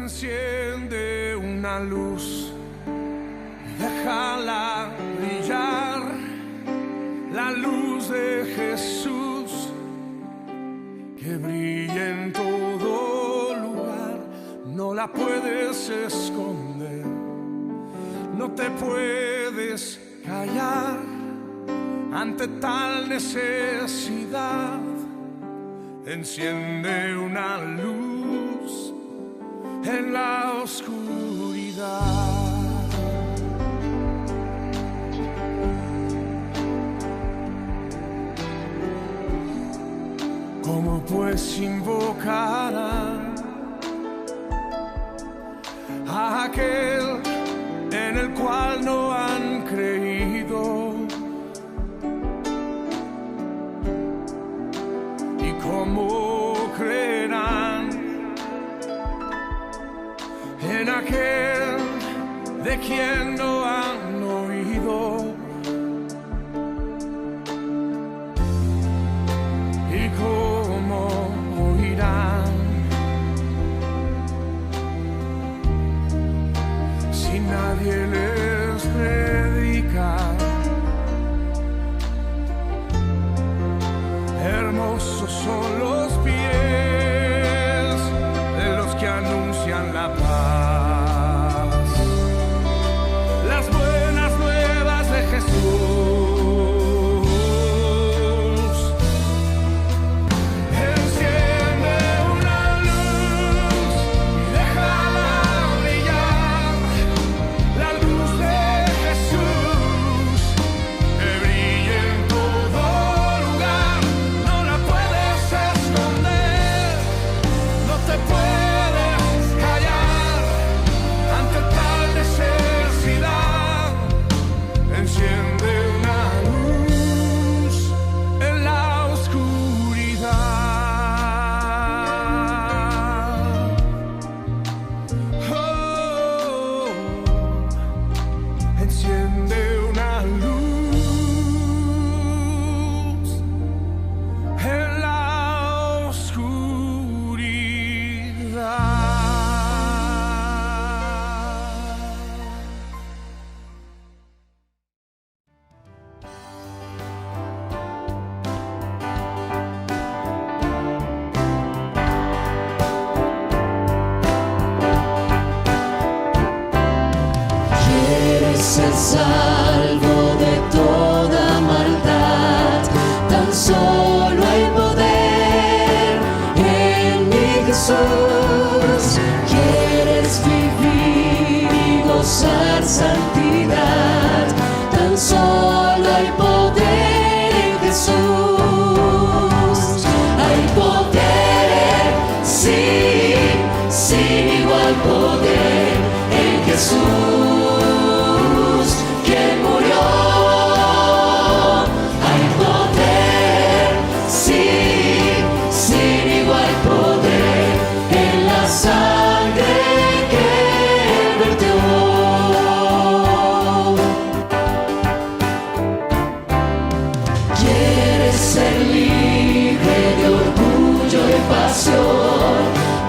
Enciende una luz, déjala brillar, la luz de Jesús, que brille en todo lugar. No la puedes esconder, no te puedes callar ante tal necesidad. Enciende una luz en la oscuridad. ¿Cómo pues invocarán a aquel en el cual no han creído? ¿Y cómo creerán en aquel de quien no han oído? ¿Y cómo oirán si nadie les predica? Hermosos son los pies de los que anuncian la paz, las buenas nuevas de Jesús. Enciende una luz y déjala brillar, la luz de Jesús, que brille en todo lugar. No la puedes esconder, no te puedes callar ante tal necesidad. Enciende una luz en la oscuridad. Oh, enciende una luz en la oscuridad. Quieres ser salvo de toda maldad, tan solo hay poder en mi Jesús. Quieres vivir y gozar santidad, tan solo hay poder en Jesús. Hay poder, sí, sin igual poder en Jesús.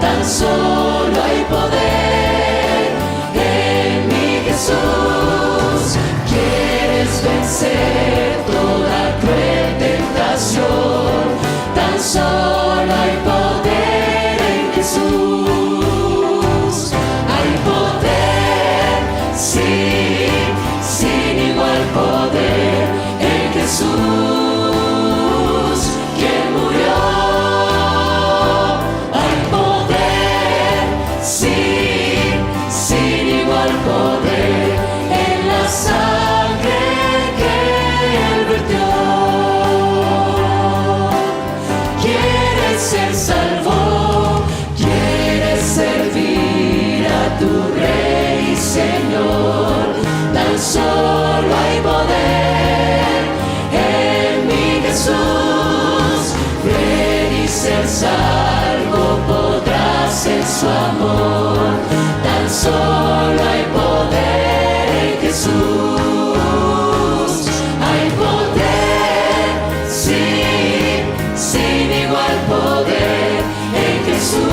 Tan solo hay poder en mi Jesús. Quieres vencer toda cruel tentación, tan solo hay poder en Jesús. Hay poder, sí, sin igual poder en Jesús, quien murió. Poder en la sangre que Él vertió. Quieres ser salvo, quieres servir a tu Rey y Señor. Tan solo hay poder en mi Jesús. Ven y ser salvo, podrás en su amor. Tan solo hay poder en Jesús. Hay poder, sí, sin igual poder en Jesús.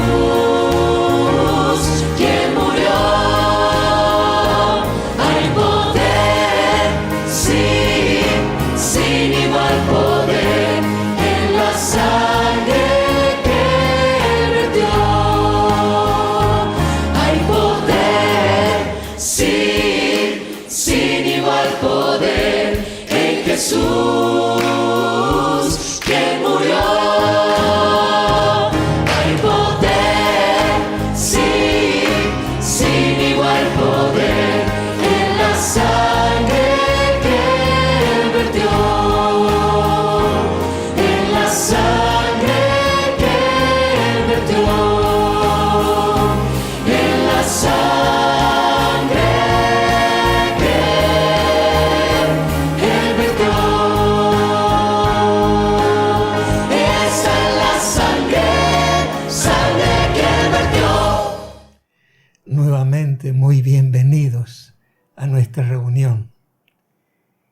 nuevamente muy bienvenidos a nuestra reunión.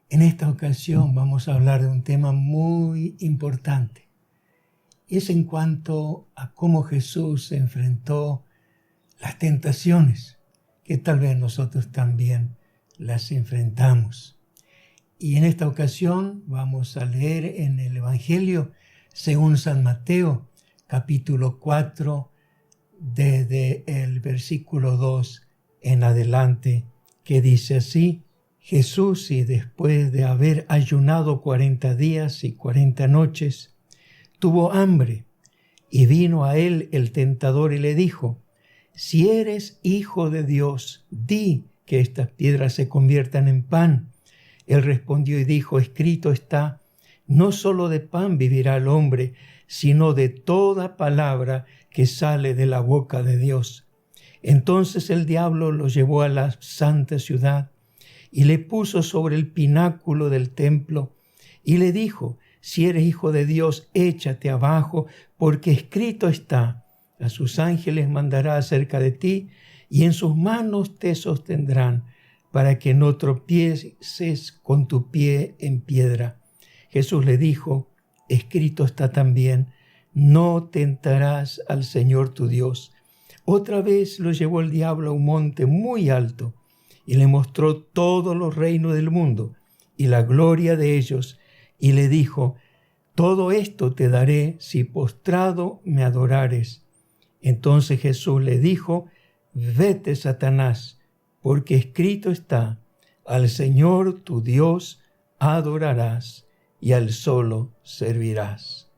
En esta ocasión vamos a hablar de un tema muy importante. Es en cuanto a cómo Jesús enfrentó las tentaciones, que tal vez nosotros también las enfrentamos. Y en esta ocasión vamos a leer en el Evangelio según San Mateo, capítulo 4, desde el versículo 2 en adelante, que dice así: Jesús, y después de haber ayunado 40 días y 40 noches, tuvo hambre, y vino a él el tentador y le dijo: si eres hijo de Dios, di que estas piedras se conviertan en pan. Él respondió y dijo: escrito está, no solo de pan vivirá el hombre, sino de toda palabra que sale de la boca de Dios. Entonces el diablo lo llevó a la santa ciudad y le puso sobre el pináculo del templo y le dijo: si eres hijo de Dios, échate abajo, porque escrito está, a sus ángeles mandará acerca de ti, y en sus manos te sostendrán, para que no tropieces con tu pie en piedra. Jesús le dijo: escrito está también, no tentarás al Señor tu Dios. Otra vez lo llevó el diablo a un monte muy alto y le mostró todos los reinos del mundo y la gloria de ellos, y le dijo: todo esto te daré si postrado me adorares. Entonces Jesús le dijo: vete, Satanás, porque escrito está, al Señor tu Dios adorarás y al solo servirás.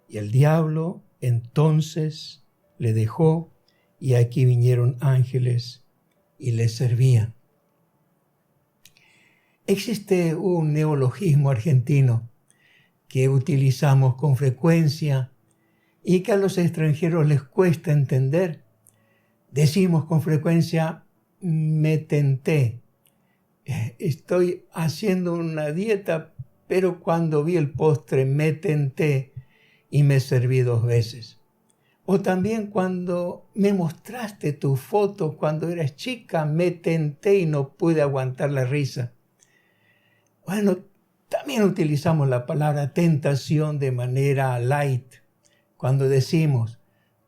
Y el diablo entonces le dejó, y aquí vinieron ángeles y le servían. Existe un neologismo argentino que utilizamos con frecuencia y que a los extranjeros les cuesta entender. Decimos con frecuencia: me tenté. Estoy haciendo una dieta, pero cuando vi el postre me tenté y me serví 2 veces. O también cuando me mostraste tu foto cuando eras chica, me tenté y no pude aguantar la risa. Bueno, también utilizamos la palabra tentación de manera light. Cuando decimos: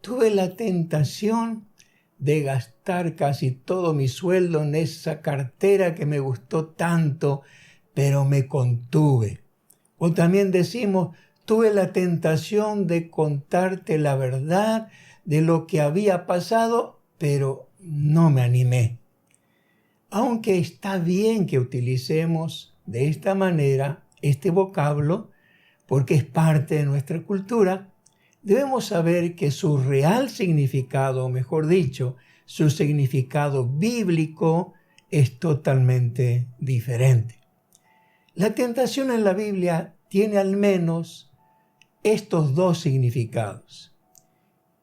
tuve la tentación de gastar casi todo mi sueldo en esa cartera que me gustó tanto, pero me contuve. O también decimos: tuve la tentación de contarte la verdad de lo que había pasado, pero no me animé. Aunque está bien que utilicemos de esta manera este vocablo, porque es parte de nuestra cultura, debemos saber que su real significado, o mejor dicho, su significado bíblico, es totalmente diferente. La tentación en la Biblia tiene al menos estos 2 significados.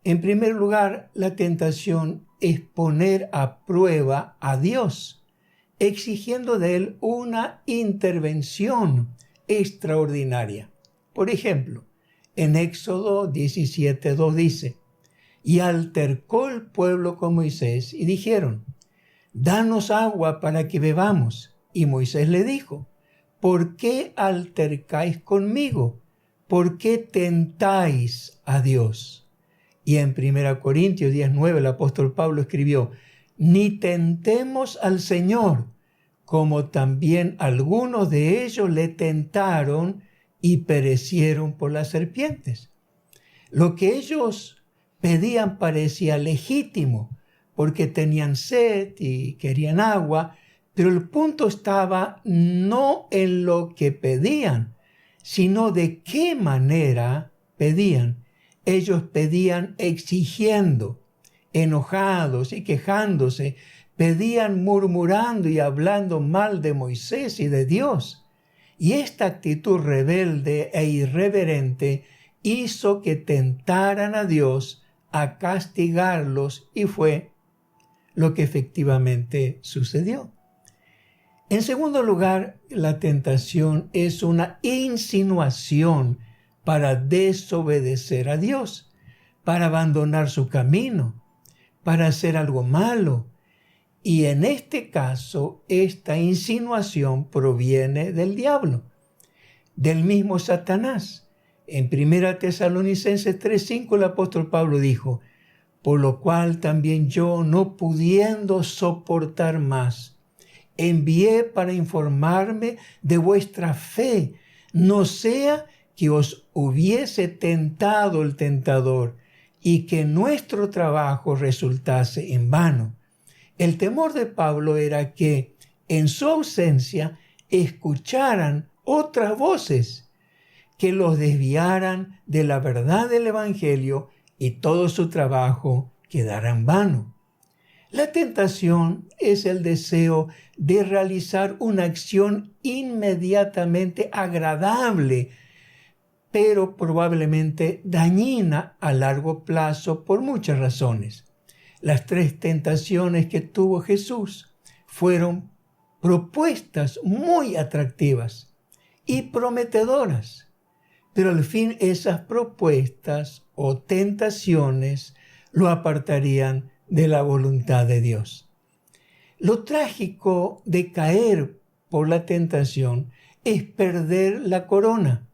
En primer lugar, la tentación es poner a prueba a Dios, exigiendo de él una intervención extraordinaria. Por ejemplo, en Éxodo 17:2 dice: y altercó el pueblo con Moisés y dijeron: danos agua para que bebamos. Y Moisés le dijo: ¿por qué altercáis conmigo? ¿Por qué tentáis a Dios? Y en 1 Corintios 10:9 el apóstol Pablo escribió: ni tentemos al Señor, como también algunos de ellos le tentaron y perecieron por las serpientes. Lo que ellos pedían parecía legítimo, porque tenían sed y querían agua, pero el punto estaba no en lo que pedían, sino de qué manera pedían. Ellos pedían exigiendo, enojados y quejándose, pedían murmurando y hablando mal de Moisés y de Dios. Y esta actitud rebelde e irreverente hizo que tentaran a Dios a castigarlos, y fue lo que efectivamente sucedió. En segundo lugar, la tentación es una insinuación para desobedecer a Dios, para abandonar su camino, para hacer algo malo. Y en este caso, esta insinuación proviene del diablo, del mismo Satanás. En 1 Tesalonicenses 3:5 el apóstol Pablo dijo: por lo cual también yo, no pudiendo soportar más, envié para informarme de vuestra fe, no sea que os hubiese tentado el tentador y que nuestro trabajo resultase en vano. El temor de Pablo era que en su ausencia escucharan otras voces que los desviaran de la verdad del Evangelio y todo su trabajo quedara en vano. La tentación es el deseo de realizar una acción inmediatamente agradable, pero probablemente dañina a largo plazo por muchas razones. Las 3 tentaciones que tuvo Jesús fueron propuestas muy atractivas y prometedoras. Pero al fin esas propuestas o tentaciones lo apartarían de la voluntad de Dios. Lo trágico de caer por la tentación es perder la corona,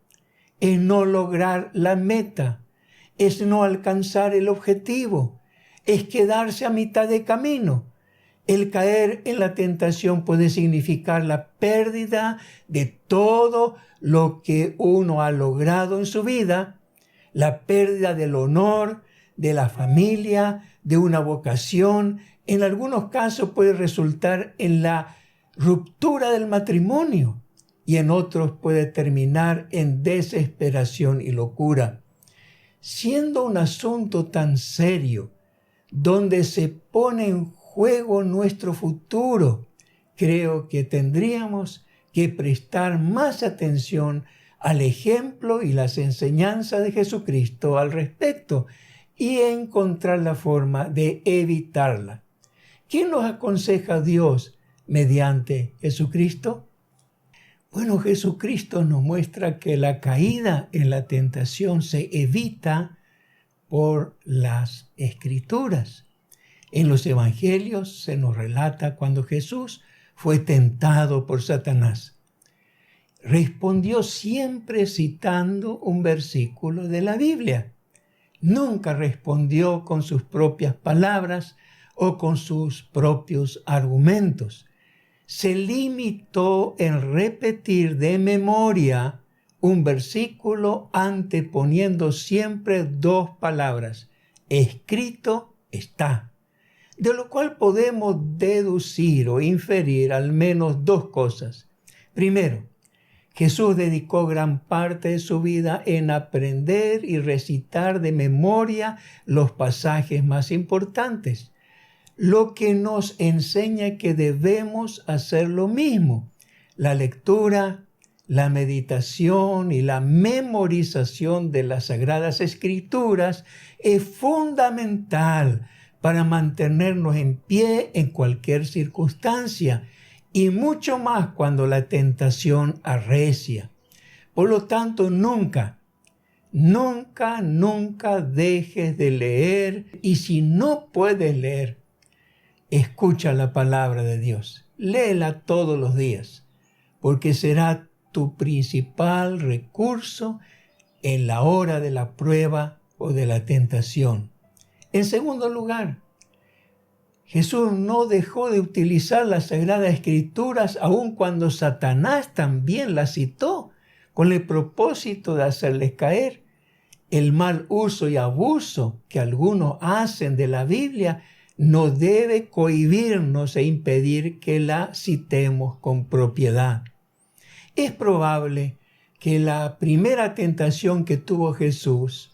es no lograr la meta, es no alcanzar el objetivo, es quedarse a mitad de camino. El caer en la tentación puede significar la pérdida de todo lo que uno ha logrado en su vida, la pérdida del honor, de la familia, de una vocación. En algunos casos puede resultar en la ruptura del matrimonio y en otros puede terminar en desesperación y locura. Siendo un asunto tan serio, donde se pone en juego nuestro futuro, creo que tendríamos que prestar más atención al ejemplo y las enseñanzas de Jesucristo al respecto y encontrar la forma de evitarla. ¿Quién nos aconseja Dios mediante Jesucristo? Bueno, Jesucristo nos muestra que la caída en la tentación se evita por las Escrituras. En los Evangelios se nos relata cuando Jesús fue tentado por Satanás. Respondió siempre citando un versículo de la Biblia. Nunca respondió con sus propias palabras o con sus propios argumentos. Se limitó en repetir de memoria un versículo anteponiendo siempre 2 palabras: escrito está. De lo cual podemos deducir o inferir al menos 2 cosas. Primero, Jesús dedicó gran parte de su vida en aprender y recitar de memoria los pasajes más importantes, lo que nos enseña que debemos hacer lo mismo. La lectura, la meditación y la memorización de las Sagradas Escrituras es fundamental para mantenernos en pie en cualquier circunstancia y mucho más cuando la tentación arrecia. Por lo tanto, nunca dejes de leer, y si no puedes leer, escucha la palabra de Dios. Léela todos los días, porque será tu principal recurso en la hora de la prueba o de la tentación. En segundo lugar, Jesús no dejó de utilizar las Sagradas Escrituras aun cuando Satanás también las citó, con el propósito de hacerles caer. El mal uso y abuso que algunos hacen de la Biblia no debe cohibirnos e impedir que la citemos con propiedad. Es probable que la primera tentación que tuvo Jesús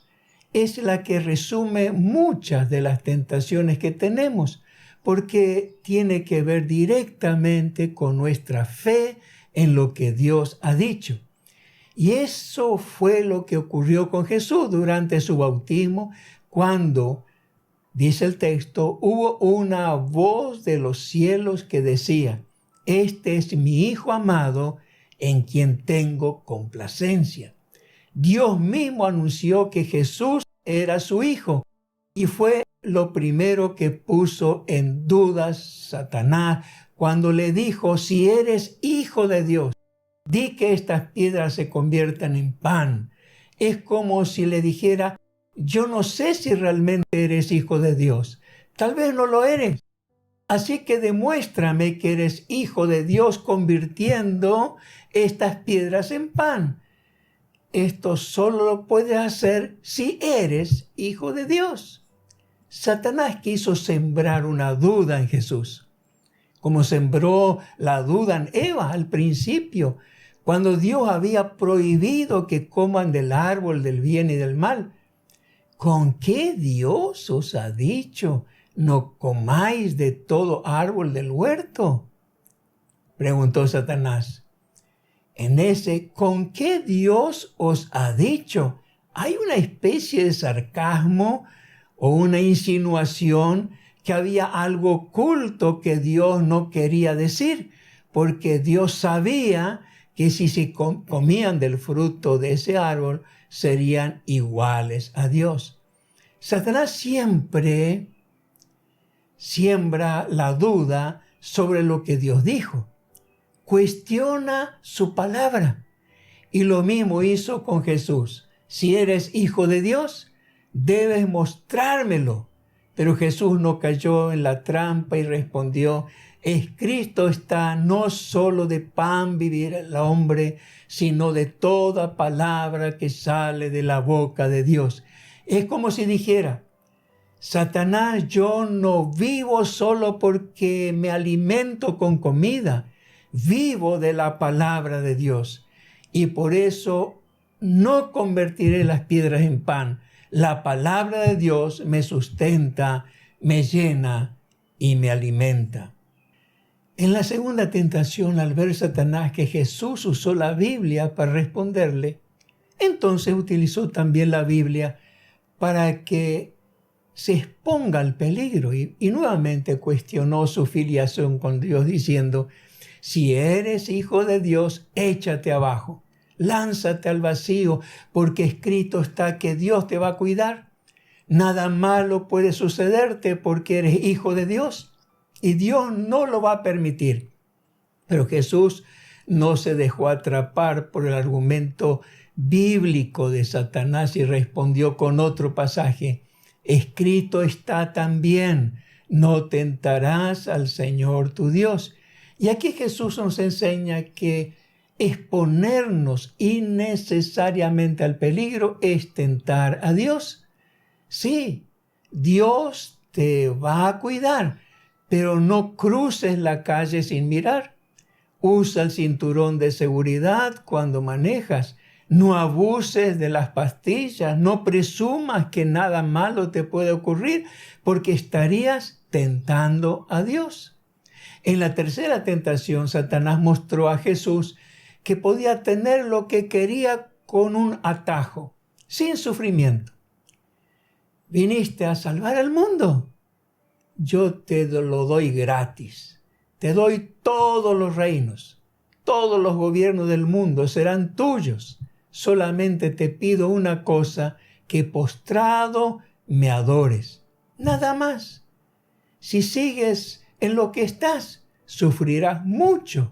es la que resume muchas de las tentaciones que tenemos, porque tiene que ver directamente con nuestra fe en lo que Dios ha dicho. Y eso fue lo que ocurrió con Jesús durante su bautismo, cuando, dice el texto, hubo una voz de los cielos que decía: este es mi Hijo amado, en quien tengo complacencia. Dios mismo anunció que Jesús era su Hijo, y fue lo primero que puso en dudas Satanás cuando le dijo: si eres hijo de Dios, di que estas piedras se conviertan en pan. Es como si le dijera: yo no sé si realmente eres hijo de Dios. Tal vez no lo eres. Así que demuéstrame que eres hijo de Dios convirtiendo estas piedras en pan. Esto solo lo puedes hacer si eres hijo de Dios. Satanás quiso sembrar una duda en Jesús, como sembró la duda en Eva al principio, cuando Dios había prohibido que coman del árbol del bien y del mal. ¿Con qué Dios os ha dicho: no comáis de todo árbol del huerto? Preguntó Satanás. En ese ¿con qué Dios os ha dicho? Hay una especie de sarcasmo o una insinuación que había algo oculto que Dios no quería decir, porque Dios sabía que si se comían del fruto de ese árbol, serían iguales a Dios. Satanás siempre siembra la duda sobre lo que Dios dijo. Cuestiona su palabra. Y lo mismo hizo con Jesús. Si eres hijo de Dios, debes mostrármelo. Pero Jesús no cayó en la trampa y respondió: escrito está, no solo de pan vivirá el hombre, sino de toda palabra que sale de la boca de Dios. Es como si dijera: Satanás, yo no vivo solo porque me alimento con comida, vivo de la palabra de Dios. Y por eso no convertiré las piedras en pan. La palabra de Dios me sustenta, me llena y me alimenta. En la segunda tentación, al ver Satanás que Jesús usó la Biblia para responderle, entonces utilizó también la Biblia para que se exponga al peligro y nuevamente cuestionó su filiación con Dios diciendo: si eres hijo de Dios, échate abajo, lánzate al vacío, porque escrito está que Dios te va a cuidar. Nada malo puede sucederte porque eres hijo de Dios y Dios no lo va a permitir. Pero Jesús no se dejó atrapar por el argumento bíblico de Satanás y respondió con otro pasaje: escrito está también, no tentarás al Señor tu Dios. Y aquí Jesús nos enseña que exponernos innecesariamente al peligro es tentar a Dios. Sí, Dios te va a cuidar, pero no cruces la calle sin mirar. Usa el cinturón de seguridad cuando manejas. No abuses de las pastillas. No presumas que nada malo te puede ocurrir, porque estarías tentando a Dios. En la tercera tentación, Satanás mostró a Jesús que podía tener lo que quería con un atajo, sin sufrimiento. ¿Viniste a salvar al mundo? Yo te lo doy gratis. Te doy todos los reinos. Todos los gobiernos del mundo serán tuyos. Solamente te pido una cosa: que postrado me adores. Nada más. Si sigues en lo que estás, sufrirás mucho,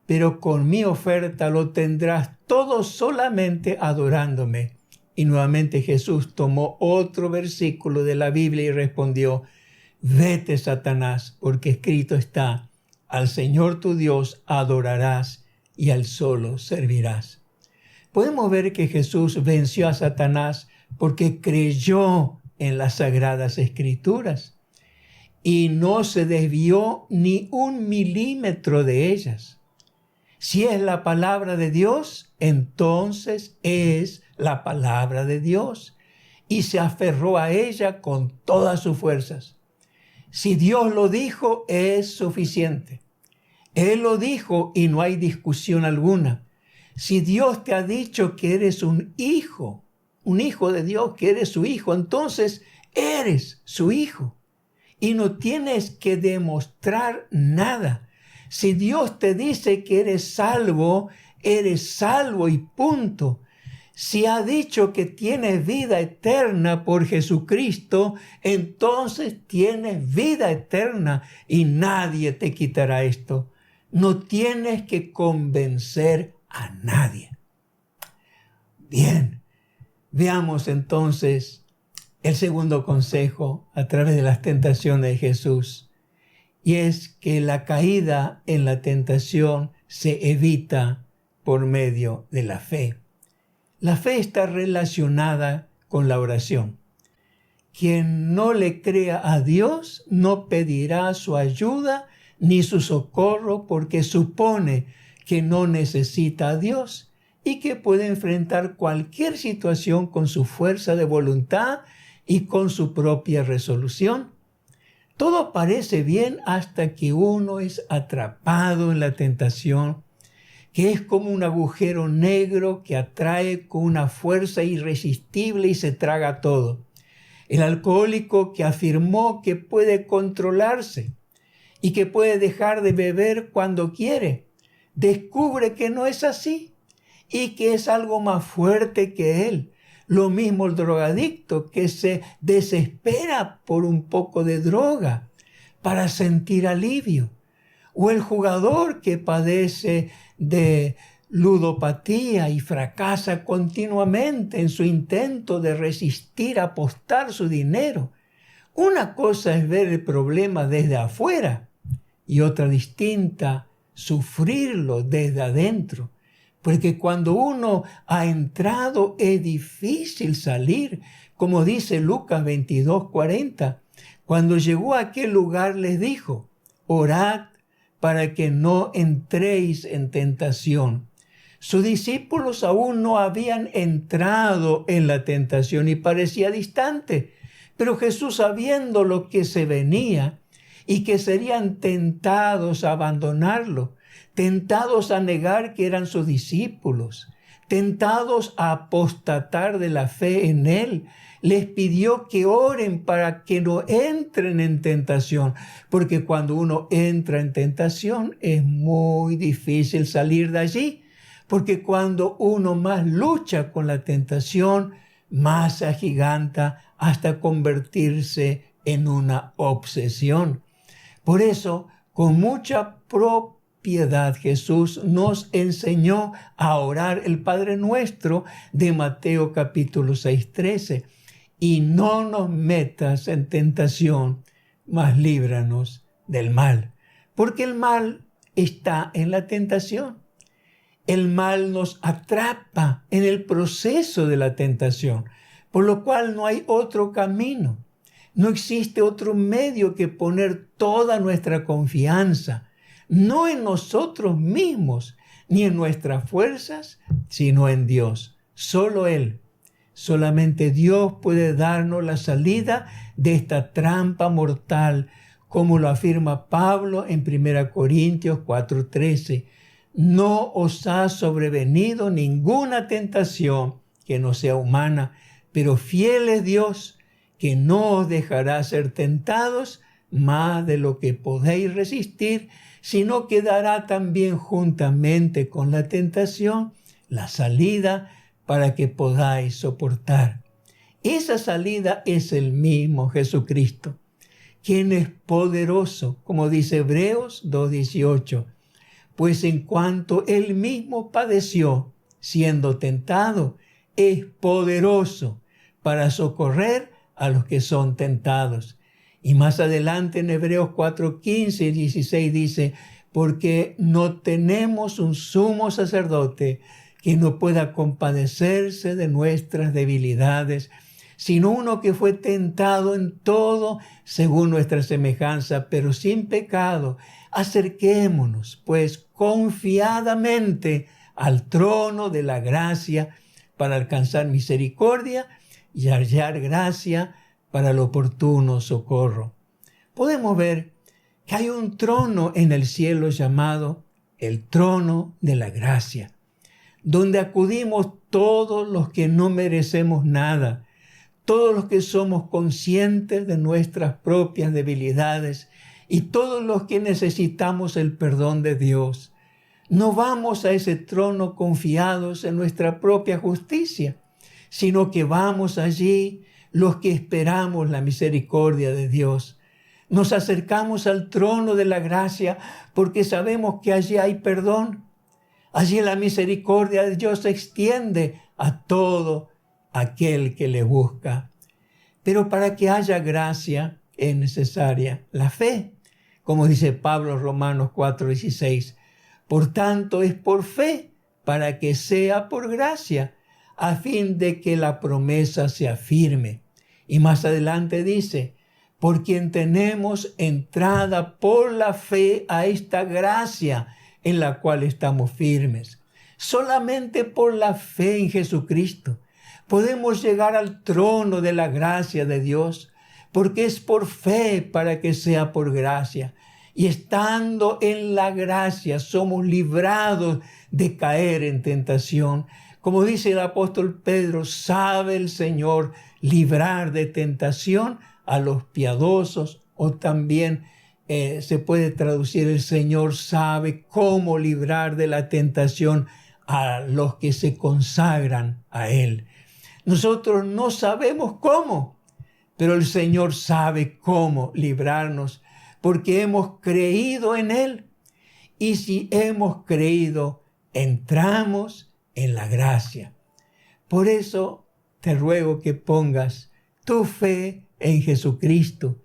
pero con mi oferta lo tendrás todo solamente adorándome. Y nuevamente Jesús tomó otro versículo de la Biblia y respondió: vete, Satanás, porque escrito está: al Señor tu Dios adorarás y al solo servirás. Podemos ver que Jesús venció a Satanás porque creyó en las Sagradas Escrituras y no se desvió ni un milímetro de ellas. Si es la palabra de Dios, entonces es la palabra de Dios, y se aferró a ella con todas sus fuerzas. Si Dios lo dijo, es suficiente. Él lo dijo y no hay discusión alguna. Si Dios te ha dicho que eres un hijo de Dios, que eres su hijo, entonces eres su hijo. Y no tienes que demostrar nada. Si Dios te dice que eres salvo y punto. Si ha dicho que tienes vida eterna por Jesucristo, entonces tienes vida eterna y nadie te quitará esto. No tienes que convencer a nadie. Bien, veamos entonces el segundo consejo a través de las tentaciones de Jesús. Y es que la caída en la tentación se evita por medio de la fe. La fe está relacionada con la oración. Quien no le crea a Dios no pedirá su ayuda ni su socorro porque supone que no necesita a Dios y que puede enfrentar cualquier situación con su fuerza de voluntad y con su propia resolución. Todo parece bien hasta que uno es atrapado en la tentación, que es como un agujero negro que atrae con una fuerza irresistible y se traga todo. El alcohólico que afirmó que puede controlarse y que puede dejar de beber cuando quiere, descubre que no es así y que es algo más fuerte que él. Lo mismo el drogadicto que se desespera por un poco de droga para sentir alivio. O el jugador que padece de ludopatía y fracasa continuamente en su intento de resistir a apostar su dinero. Una cosa es ver el problema desde afuera y otra distinta, sufrirlo desde adentro. Porque cuando uno ha entrado es difícil salir, como dice Lucas 22:40. Cuando llegó a aquel lugar les dijo, orad para que no entréis en tentación. Sus discípulos aún no habían entrado en la tentación y parecía distante, pero Jesús, sabiendo lo que se venía y que serían tentados a abandonarlo, tentados a negar que eran sus discípulos, tentados a apostatar de la fe en Él, les pidió que oren para que no entren en tentación, porque cuando uno entra en tentación es muy difícil salir de allí, porque cuando uno más lucha con la tentación, más se agiganta hasta convertirse en una obsesión. Por eso, con mucha propiedad, Jesús nos enseñó a orar el Padre Nuestro de Mateo capítulo 6:13. Y no nos metas en tentación, mas líbranos del mal. Porque el mal está en la tentación. El mal nos atrapa en el proceso de la tentación, por lo cual no hay otro camino. No existe otro medio que poner toda nuestra confianza, no en nosotros mismos, ni en nuestras fuerzas, sino en Dios. Solo Él. Solamente Dios puede darnos la salida de esta trampa mortal, como lo afirma Pablo en 1 Corintios 4:13. No os ha sobrevenido ninguna tentación que no sea humana, pero fiel es Dios, que no os dejará ser tentados más de lo que podéis resistir, sino que dará también juntamente con la tentación la salida para que podáis soportar. Esa salida es el mismo Jesucristo, quien es poderoso, como dice Hebreos 2:18, pues en cuanto Él mismo padeció, siendo tentado, es poderoso para socorrer a los que son tentados. Y más adelante en Hebreos 4:15 y 16 dice, porque no tenemos un sumo sacerdote que no pueda compadecerse de nuestras debilidades, sino uno que fue tentado en todo según nuestra semejanza, pero sin pecado. Acerquémonos, pues, confiadamente al trono de la gracia para alcanzar misericordia y hallar gracia para el oportuno socorro. Podemos ver que hay un trono en el cielo llamado el trono de la gracia, donde acudimos todos los que no merecemos nada, todos los que somos conscientes de nuestras propias debilidades y todos los que necesitamos el perdón de Dios. No vamos a ese trono confiados en nuestra propia justicia, sino que vamos allí los que esperamos la misericordia de Dios. Nos acercamos al trono de la gracia porque sabemos que allí hay perdón. Allí la misericordia de Dios se extiende a todo aquel que le busca. Pero para que haya gracia es necesaria la fe, como dice Pablo en Romanos 4:16. Por tanto, es por fe, para que sea por gracia, a fin de que la promesa sea firme. Y más adelante dice, por quien tenemos entrada por la fe a esta gracia en la cual estamos firmes. Solamente por la fe en Jesucristo podemos llegar al trono de la gracia de Dios, porque es por fe para que sea por gracia. Y estando en la gracia somos librados de caer en tentación. Como dice el apóstol Pedro, sabe el Señor librar de tentación a los piadosos, o también se puede traducir, el Señor sabe cómo librar de la tentación a los que se consagran a Él. Nosotros no sabemos cómo, pero el Señor sabe cómo librarnos, porque hemos creído en Él. Y si hemos creído, entramos en la gracia. Por eso te ruego que pongas tu fe en Jesucristo,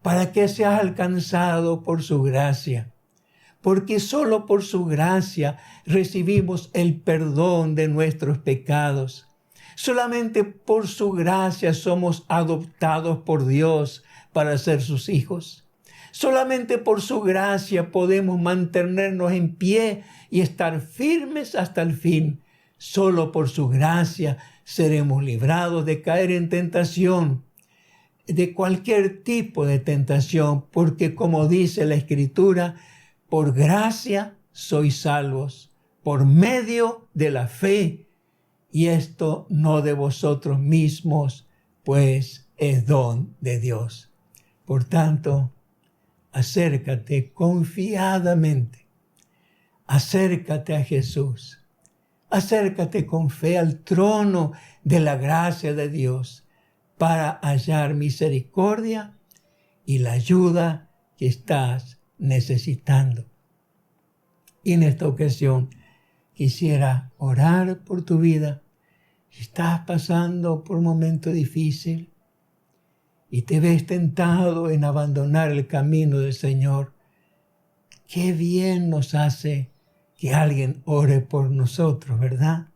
para que seas alcanzado por su gracia. Porque solo por su gracia recibimos el perdón de nuestros pecados. Solamente por su gracia somos adoptados por Dios para ser sus hijos. Solamente por su gracia podemos mantenernos en pie y estar firmes hasta el fin. Solo por su gracia seremos librados de caer en tentación, de cualquier tipo de tentación, porque como dice la Escritura, por gracia sois salvos, por medio de la fe, y esto no de vosotros mismos, pues es don de Dios. Por tanto, acércate confiadamente, acércate a Jesús, acércate con fe al trono de la gracia de Dios para hallar misericordia y la ayuda que estás necesitando. Y en esta ocasión quisiera orar por tu vida. Si estás pasando por un momento difícil y te ves tentado en abandonar el camino del Señor, qué bien nos hace que alguien ore por nosotros, ¿verdad?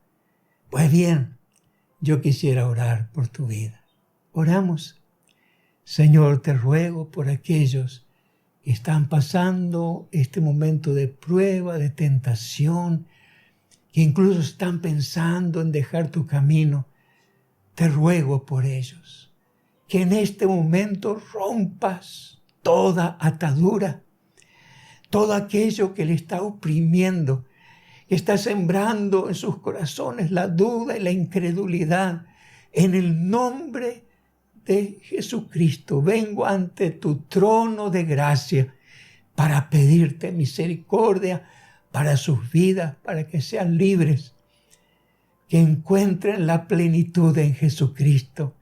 Pues bien, yo quisiera orar por tu vida. Oramos. Señor, te ruego por aquellos que están pasando este momento de prueba, de tentación, que incluso están pensando en dejar tu camino. Te ruego por ellos, que en este momento rompas toda atadura, todo aquello que le está oprimiendo, que está sembrando en sus corazones la duda y la incredulidad. En el nombre de Jesucristo, vengo ante tu trono de gracia para pedirte misericordia para sus vidas, para que sean libres, que encuentren la plenitud en Jesucristo,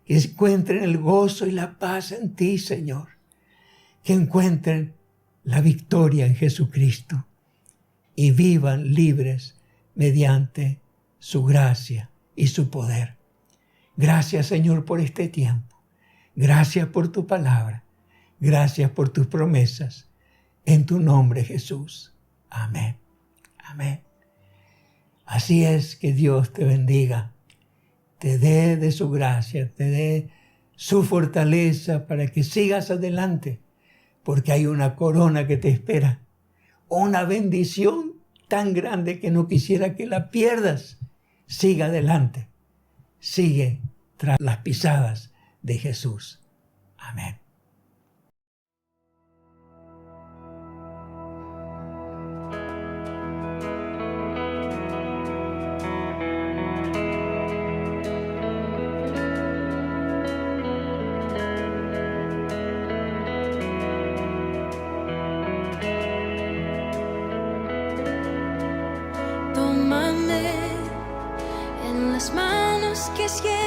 que encuentren el gozo y la paz en ti, Señor, que encuentren la victoria en Jesucristo y vivan libres mediante su gracia y su poder. Gracias, Señor, por este tiempo. Gracias por tu palabra. Gracias por tus promesas. En tu nombre, Jesús. Amén. Amén. Así es, que Dios te bendiga, te dé de su gracia, te dé su fortaleza para que sigas adelante, porque hay una corona que te espera, una bendición tan grande que no quisiera que la pierdas. Siga adelante, sigue tras las pisadas de Jesús. Amén. έχεις σχέδιο